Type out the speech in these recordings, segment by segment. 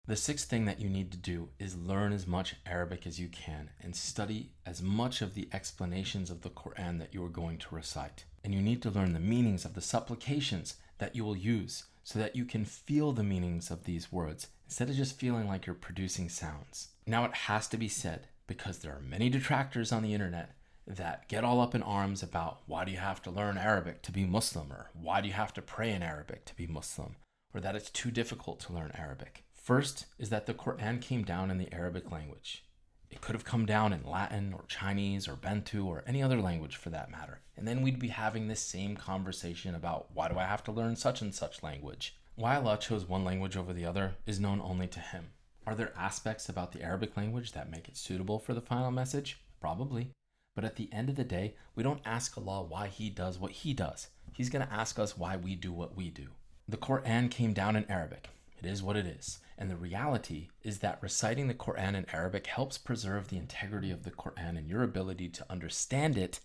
The sixth thing that you need to do is learn as much Arabic as you can and study as much of the explanations of the Quran that you are going to recite. And you need to learn the meanings of the supplications that you will use so that you can feel the meanings of these words instead of just feeling like you're producing sounds. Now, it has to be said, because there are many detractors on the internet that get all up in arms about why do you have to learn Arabic to be Muslim, or why do you have to pray in Arabic to be Muslim, or that it's too difficult to learn Arabic. First is that the Quran came down in the Arabic language. It could have come down in Latin or Chinese or Bantu or any other language for that matter. And then we'd be having this same conversation about why do I have to learn such and such language? Why Allah chose one language over the other is known only to Him. Are there aspects about the Arabic language that make it suitable for the final message? Probably. But at the end of the day, we don't ask Allah why He does what He does. He's going to ask us why we do what we do. The Quran came down in Arabic. It is what it is. And the reality is that reciting the Quran in Arabic helps preserve the integrity of the Quran and your ability to understand it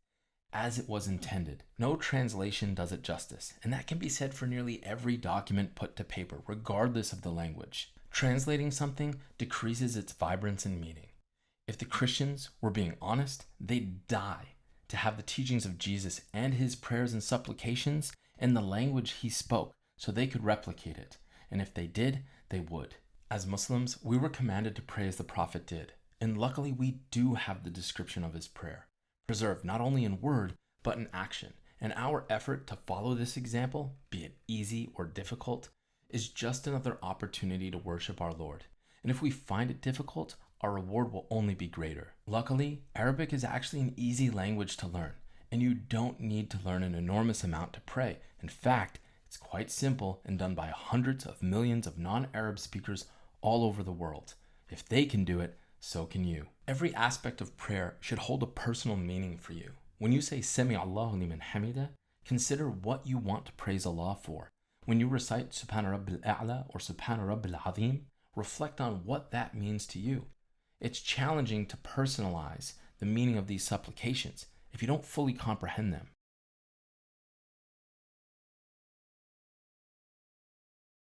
as it was intended. No translation does it justice, and that can be said for nearly every document put to paper, regardless of the language. Translating something decreases its vibrance and meaning. If the Christians were being honest, they'd die to have the teachings of Jesus and His prayers and supplications in the language He spoke so they could replicate it. And if they did, they would. As Muslims, we were commanded to pray as the Prophet did. And luckily, we do have the description of his prayer, preserved not only in word, but in action. And our effort to follow this example, be it easy or difficult, is just another opportunity to worship our Lord. And if we find it difficult, our reward will only be greater. Luckily, Arabic is actually an easy language to learn, and you don't need to learn an enormous amount to pray. In fact, it's quite simple and done by hundreds of millions of non-Arab speakers all over the world. If they can do it, so can you. Every aspect of prayer should hold a personal meaning for you. When you say Sami Allahu liman hamida, consider what you want to praise Allah for. When you recite Subhana Rabbil A'la or Subhana Rabbil Azim, reflect on what that means to you. It's challenging to personalize the meaning of these supplications if you don't fully comprehend them.